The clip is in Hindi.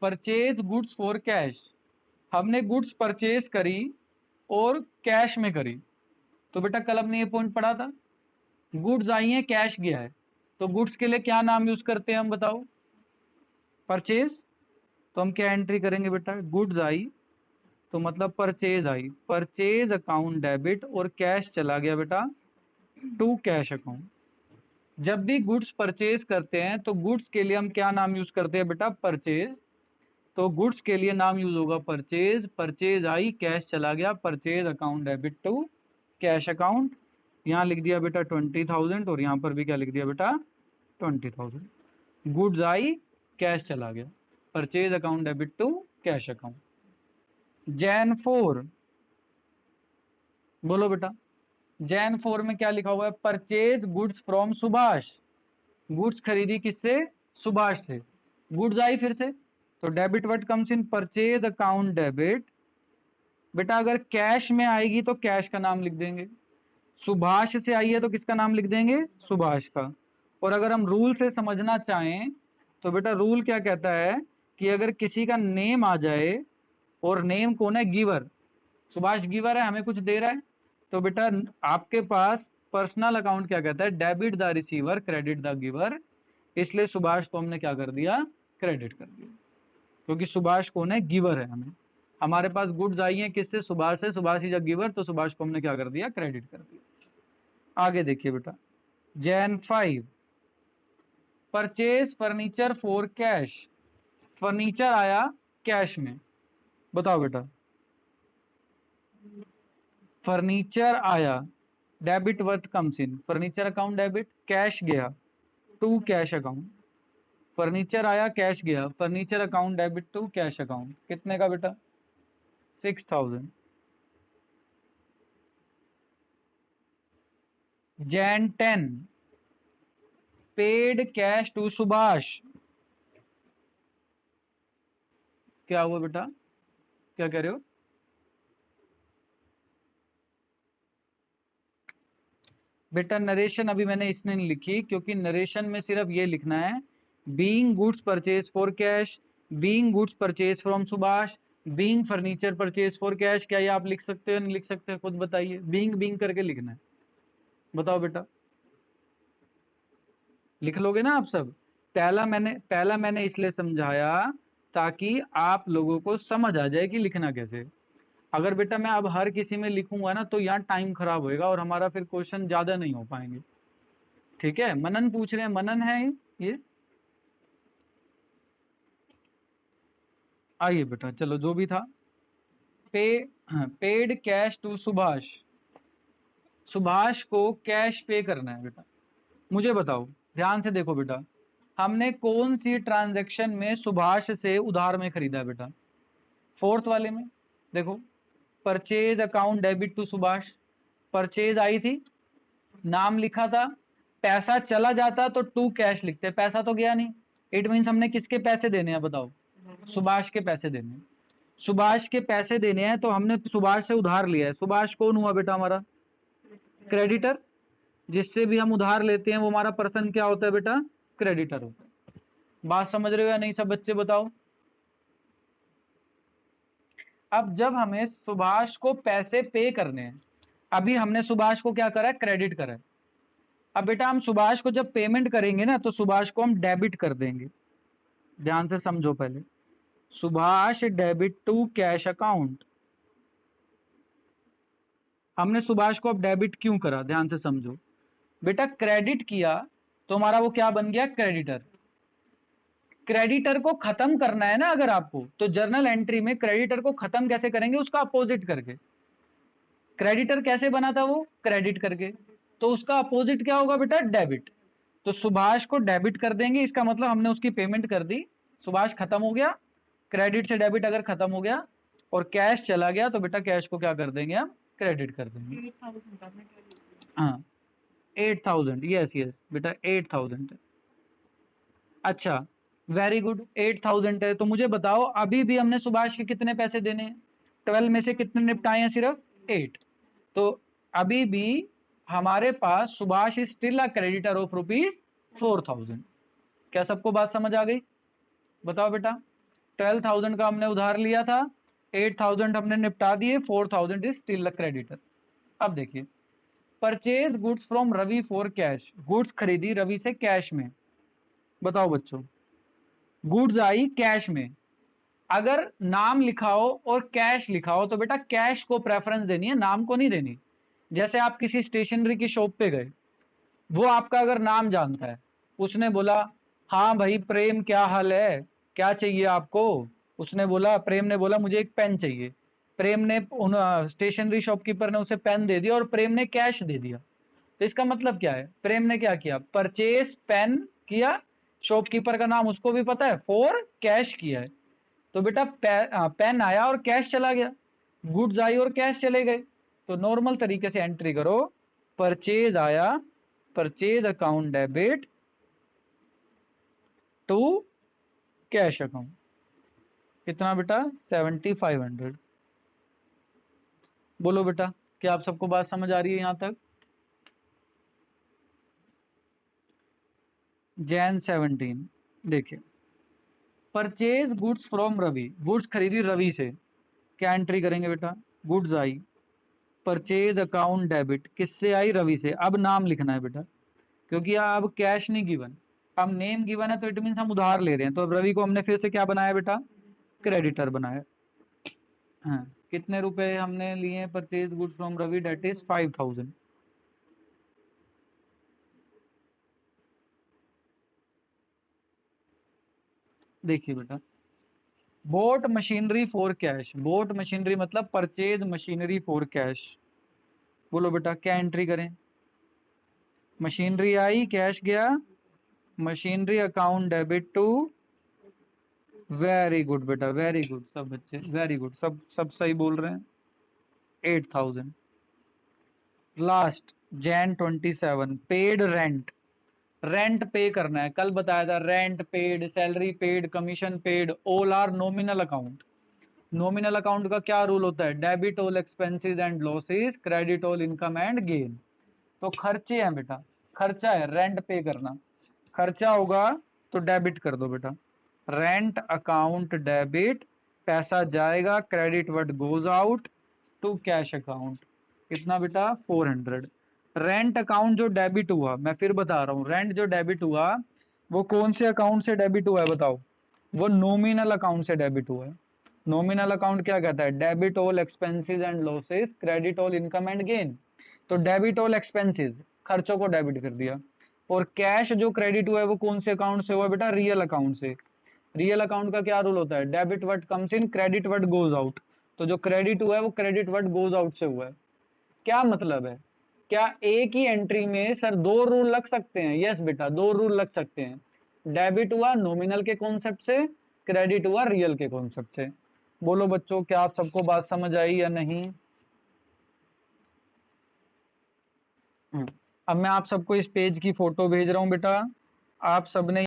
परचेज गुड्स फॉर कैश, हमने गुड्स परचेज करी और कैश में करी। तो बेटा कल हमने ये पॉइंट पढ़ा था, गुड्स आई हैं कैश गया है, तो गुड्स के लिए क्या नाम यूज करते हैं हम बताओ? परचेज। तो हम क्या एंट्री करेंगे बेटा? गुड्स आई तो मतलब परचेज आई, परचेज अकाउंट डेबिट, और कैश चला गया बेटा टू कैश अकाउंट। जब भी गुड्स परचेज करते हैं तो गुड्स के लिए हम क्या नाम यूज करते हैं बेटा? परचेज। तो गुड्स के लिए नाम यूज होगा परचेज, परचेज आई कैश चला गया, purchase account debit to cash account. यहाँ लिख दिया बेटा 20,000 और यहाँ पर भी क्या लिख दिया बेटा? 20,000। गुड्स आई कैश चला गया, purchase account debit to cash account. Jan 4, बोलो बेटा। जैन 4 में क्या लिखा हुआ है? Purchase goods from Subhash, goods खरीदी किससे? सुभाष से। गुड्स आई फिर से, तो debit word comes in purchase account debit. बेटा अगर कैश में आएगी तो कैश का नाम लिख देंगे, सुभाष से आई है तो किसका नाम लिख देंगे? सुभाष का। और अगर हम रूल से समझना चाहें तो बेटा रूल क्या कहता है कि अगर किसी का नेम आ जाए, और नेम कौन है? गिवर, सुभाष गिवर है, हमें कुछ दे रहा है, तो बेटा आपके पास पर्सनल अकाउंट क्या कहता है? Debit the receiver credit the giver. इसलिए सुभाष को हमने क्या कर दिया? क्रेडिट कर दिया, क्योंकि सुभाष कौन है? गिवर है। हमें हमारे पास गुड्स आई हैं किससे? सुभाष से, सुभाष इज अ गिवर, तो सुभाष को हमने क्या कर दिया? क्रेडिट कर दिया। आगे देखिए बेटा, Jan 5, purchase furniture for cash, furniture आया कैश में, बताओ बेटा। फर्नीचर आया, debit what comes in, furniture account debit, cash गया टू कैश अकाउंट। फर्नीचर आया कैश गया, furniture account debit to cash account. कितने का बेटा? 6,000। Jan 10, paid cash to Subhash. क्या हुआ बेटा? क्या कह रहे हो? बेटा नरेशन अभी मैंने इसने नहीं लिखी, क्योंकि नरेशन में सिर्फ ये लिखना है being goods purchase for cash, being goods purchase from Subhash, being furniture purchase for cash. क्या ये आप लिख सकते हो नहीं लिख सकते? खुद बताइए, बीइंग बीइंग करके लिखना है, बताओ बेटा। लिख लोगे ना आप सब? पहला मैंने इसलिए समझाया ताकि आप लोगों को समझ आ जाए कि लिखना कैसे। अगर बेटा मैं अब हर किसी में लिखूंगा ना तो यहाँ टाइम खराब होएगा और हमारा फिर क्वेश्चन ज्यादा नहीं हो पाएंगे। ठीक है, मनन पूछ रहे हैं, मनन है ये? आइए बेटा, चलो जो भी था। Paid cash to Subhash, Subhash को कैश पे करना है बेटा। मुझे बताओ, ध्यान से देखो बेटा, हमने कौन सी ट्रांजैक्शन में सुभाष से उधार में खरीदा है बेटा? फोर्थ वाले में देखो, purchase account debit to Subhash, purchase आई थी, नाम लिखा था, पैसा चला जाता तो टू कैश लिखते, पैसा तो गया नहीं। इट मीन्स हमने किसके पैसे देने हैं बताओ? सुभाष के पैसे देने हैं। सुभाष के पैसे देने हैं तो हमने सुभाष से उधार लिया है। सुभाष कौन हुआ बेटा? हमारा क्रेडिटर। जिससे भी हम उधार लेते हैं वो हमारा पर्सन क्या होता है बेटा? क्रेडिटर होता है। बात समझ रहे हो या नहीं सब बच्चे? बताओ। अब जब हमें सुभाष को पैसे पे करने हैं, अभी हमने सुभाष को क्या करा है? क्रेडिट करा है। अब बेटा हम सुभाष को जब पेमेंट करेंगे ना तो सुभाष को हम डेबिट कर देंगे। ध्यान से समझो पहले, Subhash debit to cash account. हमने सुभाष को अब डेबिट क्यों करा? ध्यान से समझो बेटा, क्रेडिट किया तो हमारा वो क्या बन गया? क्रेडिटर। क्रेडिटर को खत्म करना है ना अगर आपको, तो जर्नल एंट्री में क्रेडिटर को खत्म कैसे करेंगे? उसका अपोजिट करके। क्रेडिटर कैसे बना था वो? क्रेडिट करके। तो उसका अपोजिट क्या होगा बेटा? डेबिट। तो सुभाष को डेबिट कर देंगे, इसका मतलब हमने उसकी पेमेंट कर दी, सुभाष खत्म हो गया। क्रेडिट से डेबिट अगर खत्म हो गया और कैश चला गया तो बेटा कैश को क्या कर देंगे? हम क्रेडिट कर देंगे। हाँ 8,000, यस यस बेटा 8,000 है। अच्छा वेरी गुड, 8,000 है। तो मुझे बताओ अभी भी हमने सुभाष के कितने पैसे देने हैं? 12 में से कितने निपटाए हैं? सिर्फ 8। तो अभी भी हमारे पास Subhash is still a creditor of rupees 4,000। क्या सबको बात समझ आ गई? बताओ बेटा। 12,000 का हमने उधार लिया था, 8,000 हमने निपटा दिए, 4,000 इज स्टिल अ क्रेडिटर। अब देखिए, purchase goods from Ravi for cash, goods खरीदी रवि से कैश में। बताओ बच्चों, गुड्स आई कैश में, अगर नाम लिखा हो और कैश लिखा हो तो बेटा कैश को प्रेफरेंस देनी है, नाम को नहीं देनी। जैसे आप किसी स्टेशनरी की शॉप पे गए, वो आपका अगर नाम जानता है, उसने बोला हाँ भाई प्रेम क्या हाल है, क्या चाहिए आपको, उसने बोला, प्रेम ने बोला मुझे एक पेन चाहिए, प्रेम ने स्टेशनरी शॉपकीपर ने उसे पेन दे दिया और प्रेम ने कैश दे दिया। तो इसका मतलब क्या है, प्रेम ने क्या किया, परचेज पेन किया, शॉपकीपर का नाम उसको भी पता है, फॉर कैश किया है। तो बेटा पेन आया और कैश चला गया, गुड्स आई और कैश चले गए। तो नॉर्मल तरीके से एंट्री करो, परचेज आया, purchase account debit to cash account, कितना बेटा 7,500। बोलो बेटा, क्या आप सबको बात समझ आ रही है यहां तक? जैन 17 देखिए, purchase goods from Ravi, goods खरीदी रवि से, क्या एंट्री करेंगे बेटा, गुड्स आई, परचेज अकाउंट डेबिट किससे आई, रवि से। अब नाम लिखना है बेटा, क्योंकि अब कैश नहीं गिवन, अब नेम गिवन है, तो इट मीन हम उधार ले रहे हैं। तो अब रवि को हमने फिर से क्या बनाया बेटा, क्रेडिटर बनाया। हाँ, कितने रुपए हमने लिए purchase goods from Ravi, that is 5,000। देखिए बेटा, bought machinery for cash, bought machinery मतलब परचेज मशीनरी फॉर कैश। बोलो बेटा क्या एंट्री करें, मशीनरी आई कैश गया, machinery account debit to, very good बेटा वेरी गुड, सब बच्चे वेरी गुड, सब सब सही बोल रहे हैं, 8,000। Last Jan 27, paid rent, rent pay करना है, कल बताया था, rent paid, salary paid, commission paid, all are nominal account. Nominal account का क्या रूल होता है, debit all expenses and losses, credit all income and gain. तो खर्चे हैं बेटा, खर्चा है रेंट पे करना, खर्चा होगा तो डेबिट कर दो बेटा, रेंट अकाउंट डेबिट, पैसा जाएगा, credit what goes out to cash account, कितना बेटा 400। रेंट अकाउंट जो डेबिट हुआ, मैं फिर बता रहा हूँ, रेंट जो डेबिट हुआ वो कौन से अकाउंट से डेबिट हुआ है बताओ, वो नॉमिनल अकाउंट से डेबिट हुआ है। नॉमिनल अकाउंट क्या कहता है, debit all expenses and losses, credit all income and gain. तो डेबिट ऑल एक्सपेंसेस, खर्चों को डेबिट कर दिया, और कैश जो क्रेडिट हुआ है वो कौन से अकाउंट से हुआ बेटा, रियल अकाउंट से। रियल अकाउंट का क्या रूल होता है, debit what comes in, credit what goes out. तो जो क्रेडिट हुआ है वो क्रेडिट व्हाट गोज आउट से हुआ है। क्या मतलब है, क्या एक ही एंट्री में सर दो रूल लग सकते हैं? यस बेटा, दो रूल लग सकते हैं, डेबिट हुआ नॉमिनल के कॉन्सेप्ट से, क्रेडिट हुआ रियल के कॉन्सेप्ट से। बोलो बच्चों, क्या आप सबको बात समझ आई या नहीं? अब मैं आप सबको इस पेज की फोटो भेज रहा हूं बेटा, आप सबने